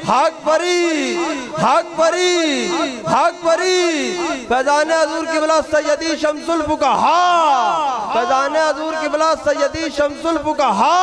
हक परी, हक परी, हक परी। फैजान हजूर क़िबला सैयदी शम्सुल फुक़हा, फैजान हजूर क़िबला सैयदी शम्सुल फुक़हा।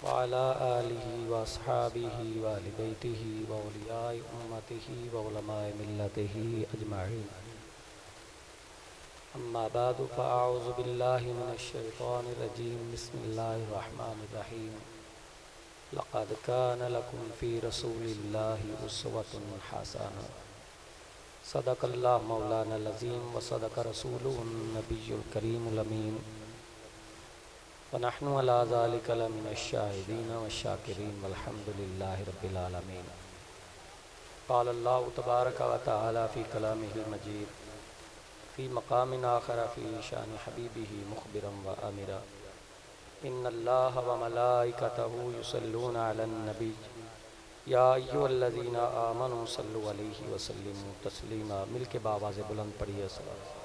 वाला आलिहि व अस्हाबिहि व अहले बैतिहि व औलियाए उम्मतिहि व उलमाए मिल्लतिहि अजमाईन। अम्मा बादु फ़अऊज़ु बिल्लाहि मिनश शैतानिर रजीम। बिस्मिल्लाहिर रहमानिर रहीम। लक़द कान लकुम फ़ी रसूलिल्लाहि उस्वतुन हसना। सदक़ल्लाहु मौलानल अज़ीम व सदक़ रसूलुहुन नबियुल करीमुल अमीन। व नहनु अला ज़ालिका लमिनश शाहिदीन व शाकिरीन वल्हम्दुलिल्लाहि रब्बिल आलमीन। क़ाल अल्लाहु तबारक व तआला फ़ी कलामिहिल मजीद फ़ी मक़ामिन आख़र फ़ी शान हबीबिही मुख़बिरन व आमिरा। इन्नल्लाह व मलाइकतहु युसल्लूना अलन नबी या अय्युहल्लज़ीना आमनू सल्लु अलैहि व सल्लिमू तस्लीमा। मिल के बावाज़ बुलंद पढ़िए सल्लल्लाहु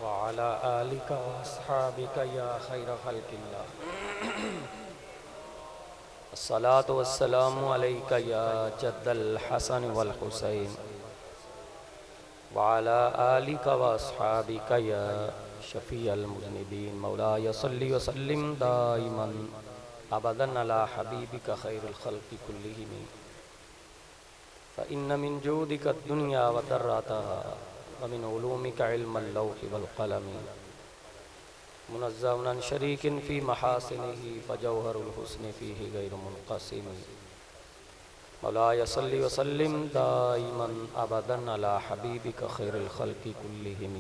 व अला आलिका व अस्हाबिका या खैर खल्क़िल्लाह। अस्सलातु वस्सलामु अलैका या जद्दल हसन वल हुसैन व अला आलिका व अस्हाबिका या शफ़ीअल मुज़निबीन। मौलाया सल्लि व सल्लिम दाइमन अबदन अला हबीबिका खैरुल खल्क़ि कुल्लिहिम। फ़ इन्न मिन जूदिका दुनिया व दर्रतहा व मिन उलूमिका इल्मल लौहि वल क़लम। मुनज़्ज़हुन अन शरीकिन फ़ी महासिनिही फ़जौहरुल हुस्नि फ़ीही गैरु मुनक़सिम। मौलाया सल्लि व सल्लिम दाइमन अबदन अला हबीबिका खैरुल खल्क़ि कुल्लिहिम।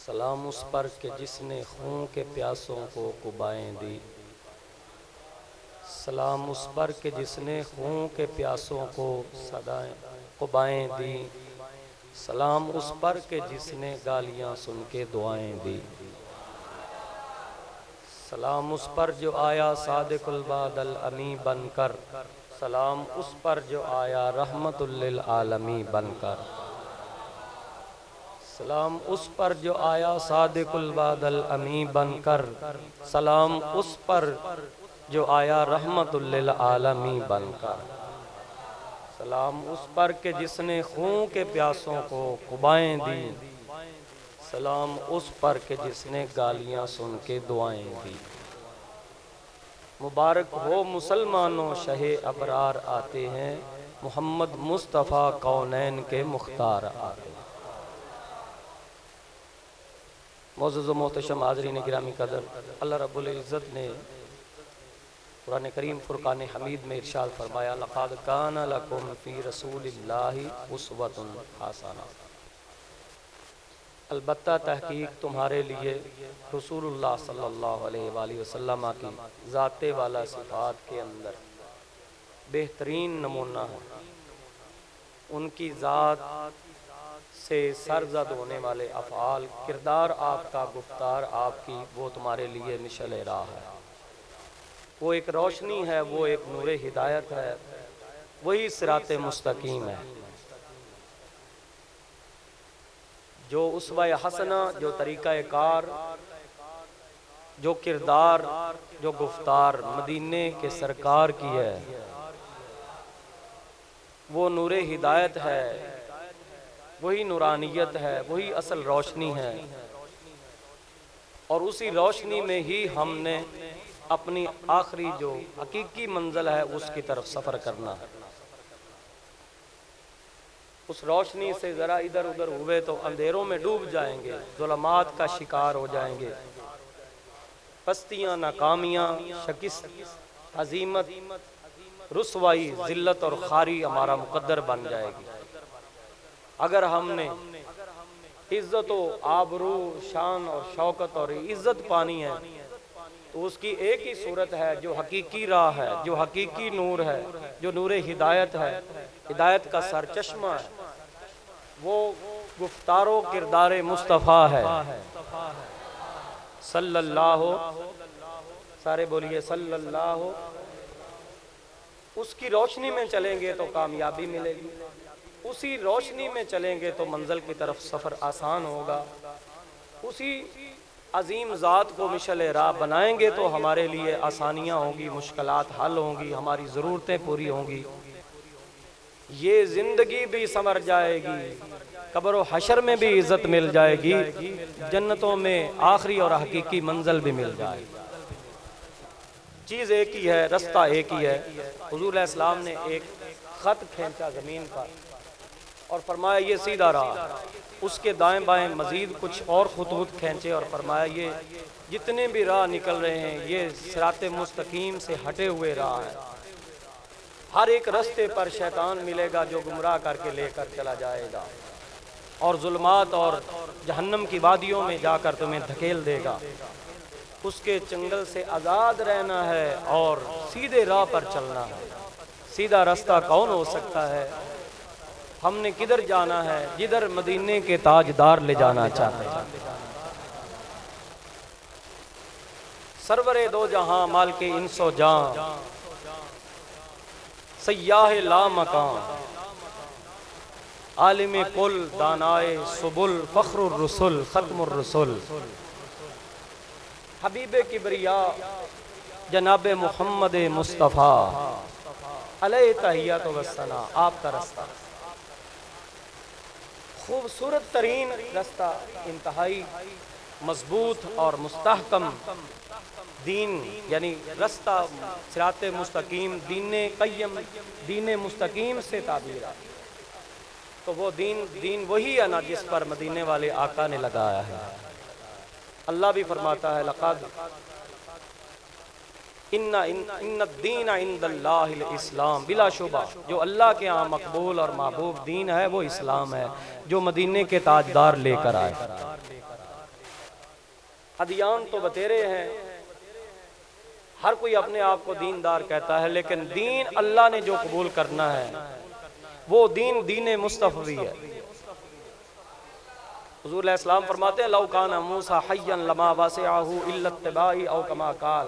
सलाम उस पर के जिसने खून के प्यासों को कुबाएँ दी। सलाम उस पर के जिसने खून के प्यासों को सदाएँ कुबाएँ दी। सलाम उस पर के जिसने गालियाँ सुन के दुआएँ दी। सलाम उस पर जो आया सादिकुल बादल अमी बनकर। सलाम उस पर जो आया रहमतुल लिल आलमी बनकर। सलाम उस पर जो आया सादिकुल बादल अमी बनकर। सलाम उस पर जो आया रहमतुल लिल आलमी बनकर। सलाम उस पर के जिसने खून के प्यासों को कुबाएँ दी। सलाम उस पर के जिसने गालियाँ सुन के दुआएँ दी। मुबारक हो मुसलमानों शहे अबरार आते हैं। मोहम्मद मुस्तफ़ा कौनैन के मुख्तार आते हैं। मोअज़्ज़ज़ व मोहतशम हाज़रीन गिरामी कदर, अल्लाह रब्बुल इज़्ज़त ने कुरान करीम फुरक़ान हमीद में इरशाद फरमाया, लक़द कान लकुम फ़ी रसूलिल्लाहि उस्वतुन हसना। अलबत्ता तहकीक तुम्हारे लिए रसूलुल्लाह सल्लल्लाहु अलैहि वसल्लम की ज़ाते वाला सिफ़ात के अंदर बेहतरीन नमूना है। उनकी ज़ात से सरज़द होने वाले अफ़आल, किरदार आपका, गुफ्तार आपकी, वो तुम्हारे लिए मिशल राह है। वो एक रोशनी है, वो एक नूरे हिदायत है, वही सिराते मुस्तकीम है। जो उस्वा हसना, जो तरीक़ा कार, जो किरदार, जो गुफ्तार मदीने के सरकार की है, वो नूरे हिदायत है, वही नूरानियत है, वही असल रोशनी है। और उसी रोशनी में ही हमने अपनी आखिरी जो हकीकी मंजिल है उसकी तरफ सफ़र करना है। उस रोशनी से ज़रा इधर उधर हुए तो अंधेरों में डूब जाएंगे, ज़ुल्मात का शिकार हो जाएंगे। पस्तियाँ, नाकामियाँ, शिकस्त, अज़ीमत, रुसवाई, ज़िल्लत और खारी हमारा मुकद्दर बन जाएगी। अगर हमने इज़्ज़त व आबरू, शान और शौकत और इज़्ज़त पानी है तो उसकी एक ही सूरत है जो हकीकी राह है, जो हकीकी नूर है, जो नूर हिदायत है, हिदायत का सरचश्मा है, वो गुफ्तारो किरदार मुस्तफ़ा है सल्लल्लाहु, सारे बोलिए सल्लल्लाहु। उसकी रोशनी में चलेंगे तो कामयाबी मिलेगी, उसी रोशनी में चलेंगे तो मंजिल की तरफ सफ़र आसान होगा, उसी अजीम ज़ात को मिशल राह बनाएंगे तो हमारे लिए आसानियाँ होंगी, मुश्किलात हल होंगी, हमारी ज़रूरतें पूरी होंगी, ये ज़िंदगी भी संवर जाएगी, कब्र व हशर में भी इज़्ज़त मिल जाएगी, जन्नतों में आखिरी और हकीकी मंजिल भी मिल जाएगी। चीज़ एक ही है, रास्ता एक ही है। हुज़ूर अलैहिस्सलाम ने एक ख़त खींचा ज़मीन पर और फरमाया ये सीधा रहा, उसके दाएं बाएं मज़ीद कुछ और खतूत खींचे और फरमाया ये जितने भी राह निकल रहे हैं ये सिराते मुस्तकीम से हटे हुए राह हैं। हर एक रास्ते पर शैतान मिलेगा जो गुमराह करके लेकर चला जाएगा और जुल्मात और जहन्नम की वादियों में जाकर तुम्हें धकेल देगा। उसके चंगल से आज़ाद रहना है और सीधे राह पर चलना है। सीधा रास्ता कौन हो सकता है? हमने किधर जाना है? जिधर मदीने के ताजदार ले जाना चाहते हैं। सरवरे दो जहां माल के इंसो जां, सयाह ला मकान, आलिम कुल दानाए सुबुल, फख्रुर रसूल खत्मुर रसूल, हबीब किबरिया जनाब मुहम्मद मुस्तफ़ा अलैहि तहियत व सना, आपका रास्ता खूबसूरत तरीन रास्ता, इंतहाई मजबूत और मुस्तहकम दीन, यानी रास्ता सिराते मुस्तकीम, दीन क़य्यम, दीन मुस्तकीम से ताबीर है। तो वो दीन वही है ना जिस पर मदीने वाले आका ने लगाया है। अल्लाह भी फरमाता है लक़द इन्नद्दीन इंदल्लाहिल इस्लाम, बिलाशुबा जो अल्लाह के यहाँ मकबूल और महबूब दीन है वो इस्लाम है जो मदीने के ताजदार लेकर आए। अदियान तो बतेरे हैं, हर कोई अपने आप को दीनदार कहता है, लेकिन दीन अल्लाह ने जो कबूल करना है वो दीन मुस्तफ़वी है। हुज़ूर अलैहिस्सलाम फरमाते हैं लौ काना मूसा हय्यन लमा वसिअहु इल्ला इत्तिबाई औ कमा काल,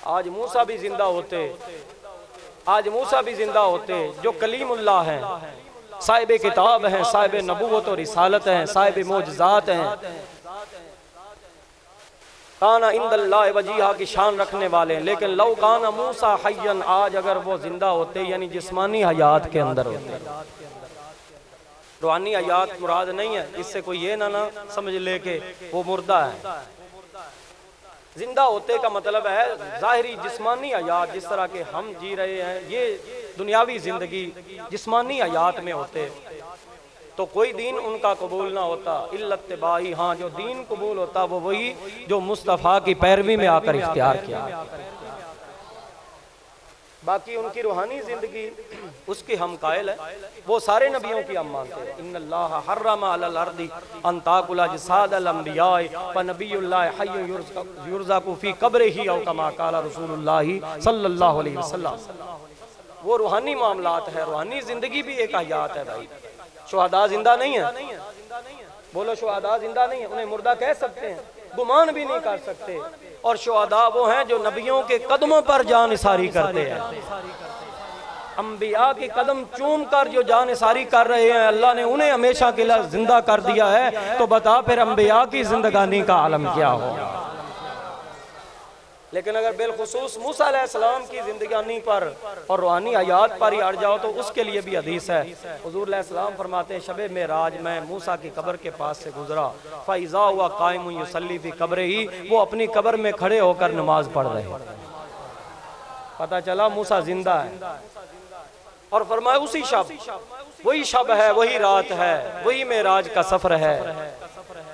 आज मूसा भी जिंदा होते, आज मूसा भी जिंदा होते जो कलीमुल्लाह हैं, साहिब किताब हैं, साहिब नबूवत और रिसालत हैं, साहिब मोजज़ात हैं, काना इंदल्लाह वजीहा की शान रखने वाले हैं। लेकिन लौ काना मूसा हय्यन, आज अगर वो जिंदा होते यानी जिस्मानी हयात के अंदर होते, रूहानी हयात मुराद नहीं है, इससे कोई ये ना समझ ले के वो मुर्दा है। जिंदा होते का मतलब है ज़ाहिरी जिस्मानी हयात, जिस तरह के हम जी रहे हैं ये दुनियावी जिंदगी जिस्मानी हयात में होते तो कोई दीन उनका कबूल ना होता। इल्ला इत्तिबाई, हाँ जो दीन कबूल होता वो वही जो मुस्तफ़ा की पैरवी में आकर इख्तियार किया। बाकी उनकी रूहानी जिंदगी उसके हम कायल है, वो सारे नबियों की हम मानते हैं। इन्नल्लाह हर्रमा अलल अर्दी अन ताकुला जिसादल अंबियाए व नबियुल्लाह हय्युन युरज़क़ु फी क़ब्रिही औ कमा क़ाला रसूलुल्लाह सल्लल्लाहु अलैहि वसल्लम। वो रूहानी मामलात है, रूहानी जिंदगी भी एक हयात है भाई। शुहदा जिंदा नहीं है, बोलो शुहदा जिंदा नहीं है, उन्हें मुर्दा कह सकते हैं, गुमान भी नहीं कर सकते। और शुहदा वो हैं जो नबियों के कदमों पर जानिसारी करते हैं, अंबिया के कदम चूम कर जो जानिसारी कर रहे हैं, अल्लाह ने उन्हें हमेशा के लिए जिंदा कर दिया है। तो बता फिर अंबिया की जिंदगानी का आलम क्या होगा। लेकिन अगर बिलखुसूस मूसा अलैहिस्सलाम की जिंदगानी पर और रूहानी हयात पर ही अड़ जाओ तो उसके लिए भी हदीस है। हुज़ूर अलैहिस्सलाम फरमाते हैं शबे मेराज में मूसा की कब्र के पास से गुजरा, फ़इज़ा हुआ क़ाइमुन युसल्ली फ़ी क़ब्रिही, वो अपनी कब्र में खड़े होकर नमाज पढ़ रहे हैं। पता चला मूसा जिंदा है। और फरमाया उसी शब, वही शब है, वही रात है, वही मेराज का सफर है,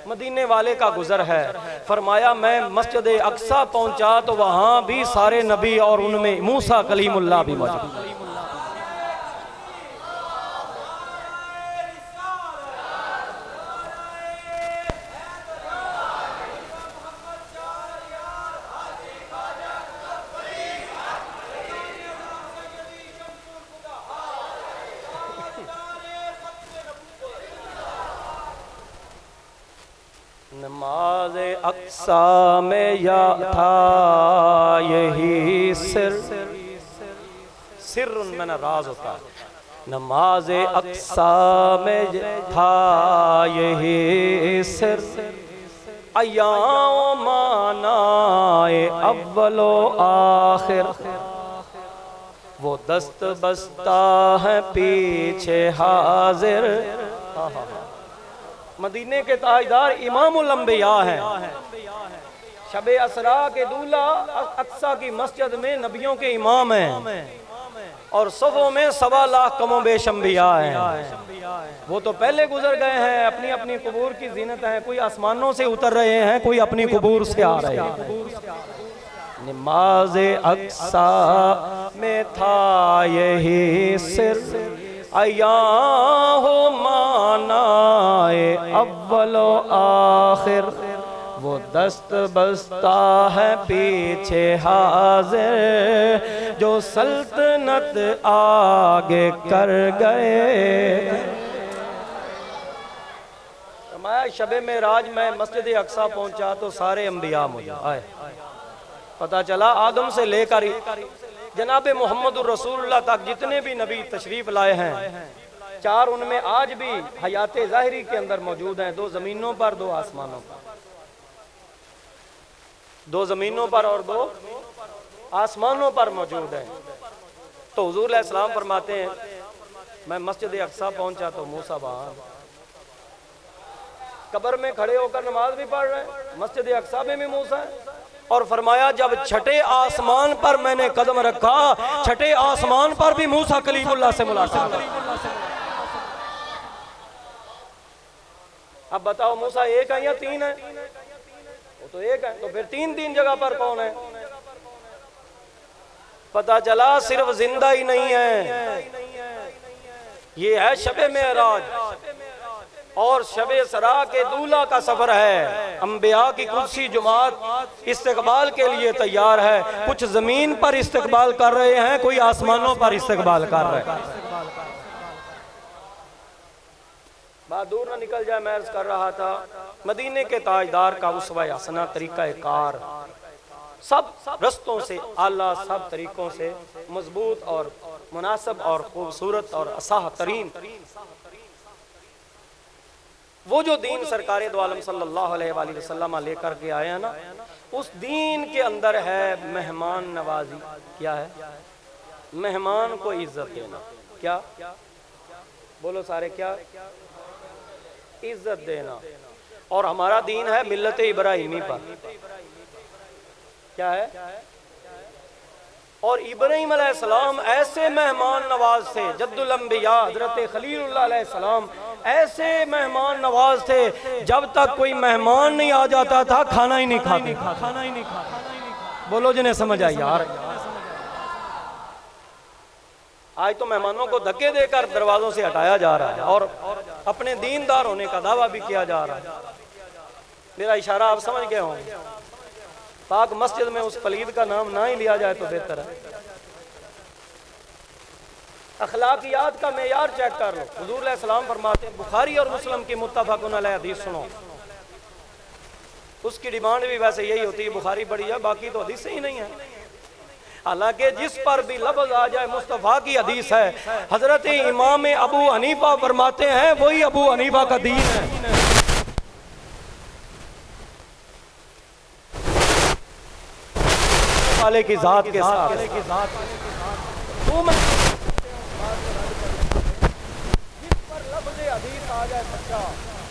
मदीने वाले का गुजर है। फरमाया मैं मस्जिद अक्सा पहुंचा तो वहां भी सारे नबी और उनमें मूसा कलीमुल्लाह भी मौजूद। नमाज अक्सा में या था यही सिर में राज होता है। नमाज अक्सा में था यही सिर, अय्याम मानाए अव्वलो आखिर। वो दस्त बस्ता है पीछे हाजिर। मदीने के ताजदार इमामुल अंबिया हैं। शबे असरा के दूल्हा अक्सा की मस्जिद में नबियों के इमाम हैं और सफ़ों में 1.25 लाख कमो बेश अंबिया हैं। वो तो पहले गुजर गए हैं, अपनी अपनी कबूर की जीनत है। कोई आसमानों से उतर रहे हैं, कोई अपनी कबूर से आ रहे हैं। नमाज अक्सा में था यही सिर, अया हो मानाए अव्वलो आखिर। वो दस्त बस्ता है पीछे हाजिर, जो सल्तनत आगे कर गए। मैं शबे में राज में मस्जिद अक्सा पहुंचा तो सारे अंबिया मुझे आए। पता चला आदम से लेकर जनाब मोहम्मदुर रसूलुल्लाह तक जितने भी नबी तशरीफ लाए हैं, 4 उनमें आज भी हयात ज़ाहिरी के अंदर मौजूद हैं। 2 ज़मीनों पर, 2 आसमानों पर। 2 ज़मीनों पर और 2 आसमानों पर मौजूद हैं। तो हुजूर अलैहिस्सलाम फरमाते हैं, मैं मस्जिद अक्सा पहुंचा तो मूसा वहां कब्र में खड़े होकर नमाज भी पढ़ रहे हैं, मस्जिद अक्सा में भी मूसा है। और फरमाया जब छठे आसमान पर मैंने कदम रखा, छठे आसमान पर भी मूसा कलीमुल्लाह से मुलाकात। अब बताओ मूसा एक है या 3 है? वो तो एक है, तो फिर 3 जगह पर कौन है? पता चला सिर्फ जिंदा ही नहीं है, ये है शबे मेराज और शबे सरा के दूल्हा का सफर है। अंबिया की कुर्सी जुमात इस्तकबाल के लिए तैयार है। कुछ जमीन पर इस्तकबाल कर रहे हैं, कोई आसमानों पर इस्तकबाल कर रहे हैं। बात दूर ना निकल जाए, मैं अर्ज कर रहा था मदीने के ताजदार का उसवा हसना तरीका कार सब रस्तों से आला, सब तरीकों से मजबूत और मुनासिब और खूबसूरत और असाह तरीन। वो जो दीन सरकारे दो आलम सल्लल्लाहु अलैहि वसल्लम लेकर के आए हैं ना, उस दीन के अंदर है मेहमान नवाजी। क्या है? मेहमान को इज्जत देना। क्या बोलो सारे? क्या? इज्जत देना। और हमारा दीन है मिल्लत इब्राहिमी पर। क्या है? और इब्राहीम अलैहिस्सलाम ऐसे मेहमान नवाज थे, जद्दुल अंबिया हजरत खलीलुल्लाह अलैहिस्सलाम ऐसे मेहमान नवाज थे, जब तक कोई मेहमान नहीं आ जाता था खाना ही नहीं खाते। बोलो जिन्हें समझ आई यार। आज तो मेहमानों को धक्के देकर दरवाजों से हटाया जा रहा है और अपने दीनदार होने का दावा भी किया जा रहा है। मेरा इशारा आप समझ गए होंगे। पाक मस्जिद में उस पलीद का नाम ना ही लिया जाए तो बेहतर है। अखलाकियात का मेयार चेक कर लो। हुजूर अलैहिस्सलाम फरमाते हैं, बुखारी और मुस्लिम की मुत्तफ़क़ुन अलैह हदीस सुनो। उसकी डिमांड भी वैसे यही होती है, बुखारी बड़ी है, बाकी तो हदीस ही नहीं है। हालांकि जिस पर भी लफ्ज़ आ जाए मुस्तफ़ा की हदीस है। हजरत इमाम अबू हनीफा फरमाते हैं, वही अबू हनीफा का दीन है। वाले की जात के साथ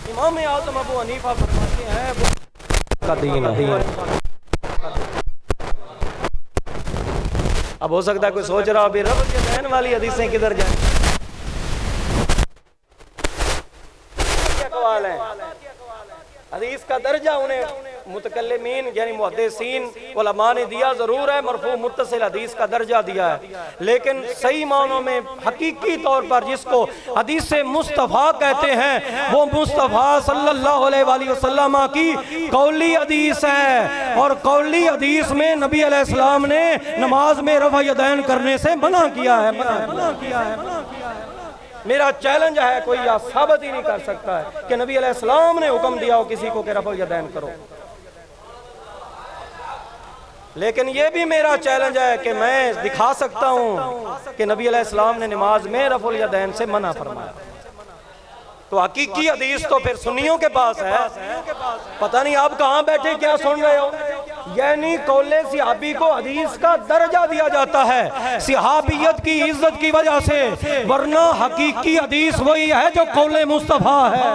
इमाम आज़म अबू हनीफा फरमाते हैं वो का दीन है। अब हो सकता है कोई सोच रहा अभी रब के बहन वाली हदीसें किधर जाए। क्या कवाल है? हदीस का दर्जा उन्हें मुतकल्लिमीन यानी मुहद्दिसीन उलमा ने दिया जरूर है, मरफू मुत्तसिल हदीस का दर्जा दिया है, लेकिन सही मानों में हकीकी तौर पर जिसको हदीस मुस्तफ़ा कहते हैं वो मुस्तफ़ा सल्लल्लाहु अलैहि वसल्लम की कौली हदीस है। और कौली हदीस में नबी अलैहिस्सलाम ने नमाज में रफ़ा यदैन करने से मना किया है। मेरा चैलेंज है, कोई यह साबित ही नहीं कर सकता है कि नबी अलैहिस्सलाम ने हुक्म दिया हो किसी को कि रफ़ुल यदैन करो। लेकिन ये भी मेरा चैलेंज है कि मैं दिखा सकता हूं कि नबी अलैहिस्सलाम ने नमाज में रफ़ुल यदैन से मना फरमाया। तो हकीकी हदीस तो फिर सुन्नियों के पास है, पता नहीं आप कहां बैठे क्या सुन रहे हो। यानी कौले सिहाबी को हदीस का दर्जा दिया जाता है सिहाबियत की इज्जत की वजह से, वरना हकीकी हदीस वही है जो कौले मुस्तफा है।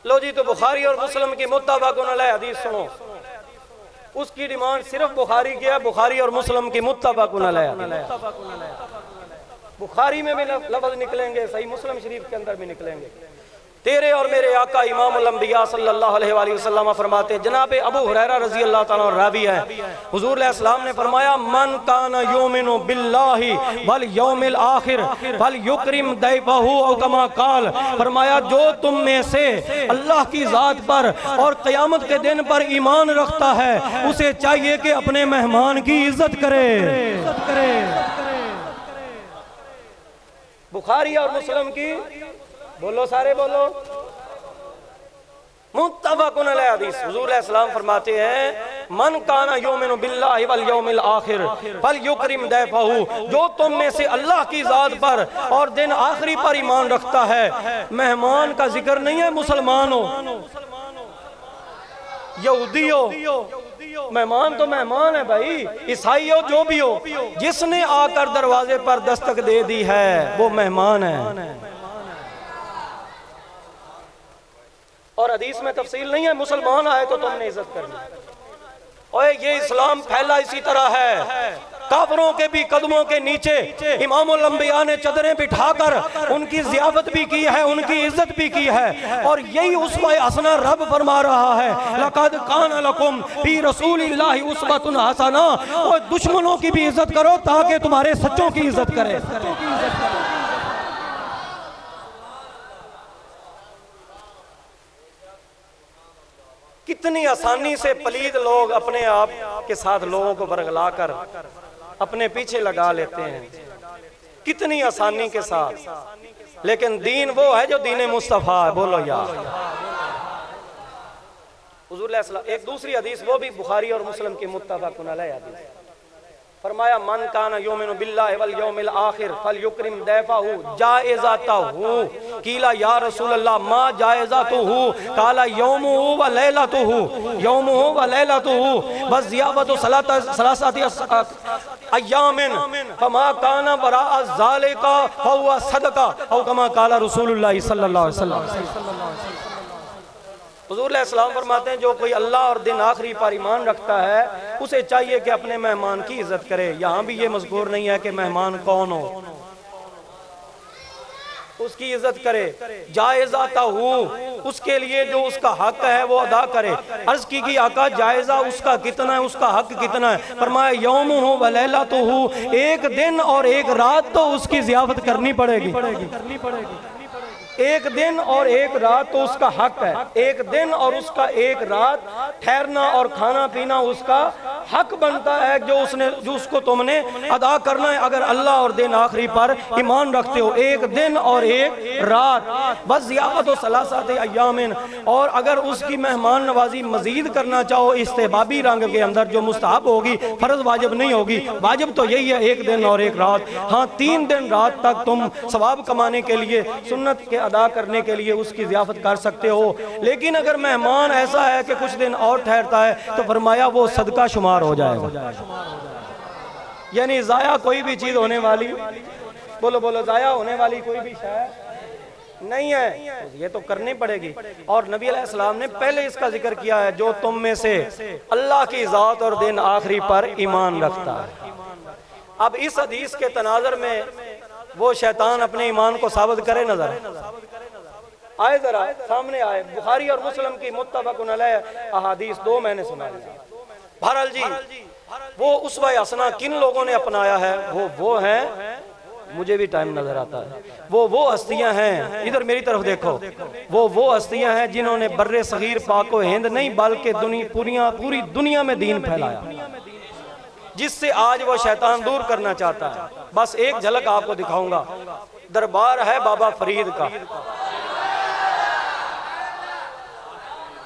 लो जी, तो बुखारी और मुस्लिम की मुत्तफ़क़ुन अलैह हदीस सुनो। उसकी डिमांड सिर्फ बुखारी की है, बुखारी और मुस्लिम की मुत्तफ़क़ुन अलैह। बुखारी में भी लफ्ज़ निकलेंगे, सही मुस्लिम शरीफ के अंदर भी निकलेंगे। तेरे और मेरे आका इमामुल अंबिया सल्लल्लाहु अलैहि वसल्लम फरमाते, जनाब अबू हुरैरा रज़ी अल्लाह ताला अन्हु रावी है, हुज़ूर अलैहिस्सलाम ने फरमाया, मन काना युमिनु बिल्लाहि वल यौमिल आखिर फल युकरिम दैफहु औ कमा काल। फरमाया जो तुम में से अल्लाह की ज़ात पर और क़यामत के दिन पर ईमान रखता है, उसे चाहिए कि अपने मेहमान की इज्जत करे। बुखारी और मुस्लिम की बोलो, सारे बोलो, मुत्तफ़क़ुन अलैह हदीस। हुज़ूर अलैहिस्सलाम फरमाते हैं, मन काना युमिनु बिल्लाहि वल यौमिल आखिर फल युकरिम दैफहु। जो तुम में से अल्लाह की ज़ात पर और दिन आखिरी पर ईमान रखता है, मेहमान का जिक्र नहीं है मुसलमान हो, यहूदी हो, मेहमान तो मेहमान है भाई, ईसाई हो, जो भी हो, जिसने आकर दरवाजे पर दस्तक दे दी है वो मेहमान है। और हदीस में तफसील नहीं है, मुसलमान आए तो तुमने इज्जत करनी। और ये इस्लाम फैला इसी तरह है, काफिरों के भी कदमों के नीचे इमामुल अंबिया ने चदरें बिठाकर उनकी ज़ियाफत भी की है, उनकी इज्जत भी की है। और यही उसवा हसना रब फरमा रहा है, लक़द कान लकुम फी रसूलिल्लाहि उस्वतुन हसना। और दुश्मनों की भी इज्जत करो ताकि तुम्हारे सच्चों की इज्जत करे। कितनी आसानी से पलीद लोग अपने आप के साथ लोगों को बरगला कर अपने पीछे लगा लेते हैं, कितनी आसानी के साथ। लेकिन दीन वो है जो दीन मुस्तफा है। बोलो यार। हुज़ूर एक दूसरी हदीस वो भी बुखारी और मुस्लिम की मुत्तफ़क़ुन अलैह हदीस, फरमाया, मन काना युमिनु बिल्लाहि वल यौमिल आखिर फल युकरिम दैफहु जाइज़तहु। कीला या रसूल अल्लाह मा जाइज़तहु? काला यौमुहु व लैलतहु, यौमुहु व लैलतहु व ज़ियाफतु सलासति अय्यामिन फमा काना बराअ ज़ालिका फहुवा सदका औ कमा काला रसूलुल्लाह सल्लल्लाहु अलैहि वसल्लम। हुज़ूर अलैहिस्सलाम फरमाते हैं, जो कोई अल्लाह और दिन आखिरी पर ईमान रखता है, उसे चाहिए कि अपने मेहमान की इज्जत करे। यहाँ भी ये मज़कूर नहीं है कि मेहमान कौन हो, उसकी इज्जत करे। जायज़ा हो, उसके लिए जो उसका हक है वो अदा करे। अर्ज की आका जायज़ा उसका कितना है, उसका हक कितना है? फरमाया यौमुहु व लैलतहु, एक दिन और एक रात तो उसकी ज़ियाफत करनी पड़ेगी। एक दिन और एक रात तो उसका हक है, एक दिन और उसका एक रात ठहरना और खाना पीना उसका हक बनता है, जो उसको तुमने अदा करना है अगर अल्लाह और दिन आखिरी पर ईमान रखते हो। एक दिन और एक रात बस ज़ियाफत सलासत अय्यामिन। और अगर उसकी मेहमान नवाजी मजीद करना चाहो इस्तेहबाबी रंग के अंदर, जो मुस्तहब होगी, फर्ज वाजिब नहीं होगी, वाजिब तो यही है एक दिन और एक रात। हाँ, 3 दिन रात तक तुम सवाब कमाने के लिए, सुन्नत के अदा करने के लिए उसकी ज़ियाफत कर सकते हो। लेकिन अगर मेहमान ऐसा है कि कुछ दिन और ठहरता है तो फरमाया वो सदका शुमार हो जाएगा। यानी ज़ाया कोई भी चीज़ होने वाली, बोलो बोलो, ज़ाया होने वाली कोई भी शय नहीं है, ये तो करनी पड़ेगी। और नबी अलैहिस्सलाम ने पहले इसका जिक्र किया है, जो तुम में से अल्लाह की ज़ात और दिन आखिरी पर ईमान रखता है। अब इस हदीस के तनाज़र में वो शैतान अपने ईमान को साबित करे, नजर आए, जरा सामने आए। बुखारी और मुस्लिम की मुत्तफ़क़ुन अलैह अहादीस 2 मैंने सुना। बहरहाल जी, वो उस्वा हसना किन लोगों ने अपनाया है, वो है, मुझे भी टाइम नजर आता है, वो हस्तियां हैं, इधर मेरी तरफ देखो, वो हस्तियां हैं जिन्होंने बर्रे सगीर पाको हिंद नहीं बल्कि पूरी दुनिया में दीन फैलाया, जिससे आज वो शैतान दूर करना चाहता है। बस एक झलक आपको दिखाऊंगा। दरबार है बाबा फरीद का,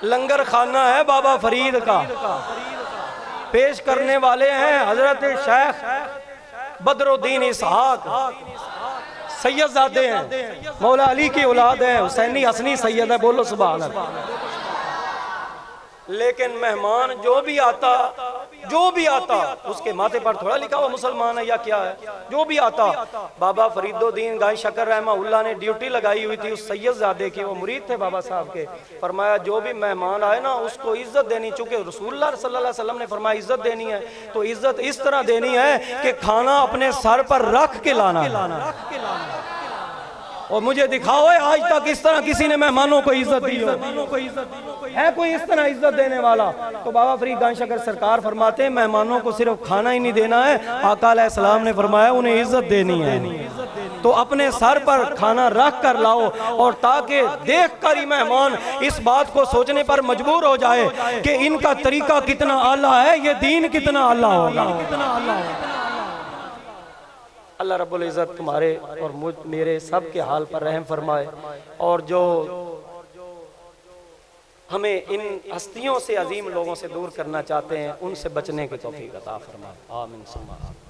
लंगर खाना है बाबा फरीद का, पेश करने वाले हैं हजरत शेख बदरुद्दीन इसहाक, सैयदजादे हैं, मौला अली की औलाद है, हुसैनी हसनी सैयद है, बोलो सुभान अल्लाह। लेकिन मेहमान जो भी आता उसके माथे पर थोड़ा लिखा हुआ मुसलमान है या क्या है, जो भी आता, बाबा फरीदुद्दीन गाय शकर रहमाहुल्लाह ने ड्यूटी लगाई हुई थी उस सैयदजादे की, वो मुरीद थे बाबा साहब के। फरमाया जो भी मेहमान आए ना उसको इज्जत देनी, चूंकि रसूलुल्लाह सल्लल्लाहु अलैहि वसल्लम ने फरमाया इज्जत देनी है, तो इज्जत इस तरह देनी है कि खाना अपने सर पर रख के लाना। और मुझे दिखाओ आज तक इस तरह किसी ने मेहमानों को इज्जत दी है कोई इस तरह इज्जत देने वाला? तो बाबा फरीद गांधी शकर सरकार फरमाते हैं मेहमानों को सिर्फ खाना ही नहीं देना है, आका अलैहिस्सलाम ने फरमाया उन्हें इज्जत देनी है। तो अपने सर पर खाना रख कर लाओ, और ताकि देख कर ही मेहमान इस बात को सोचने पर मजबूर हो जाए कि इनका तरीका कितना आला है, ये दीन कितना आला होगा। अल्लाह रब्बुल इज़्ज़त तुम्हारे और मेरे सब के हाल पर रहम फरमाए, और जो हमें इन हस्तियों से अजीम लोगों से दूर करना चाहते हैं उनसे बचने की तौफीक अता फरमाए। आमीन सुम्मा आमीन।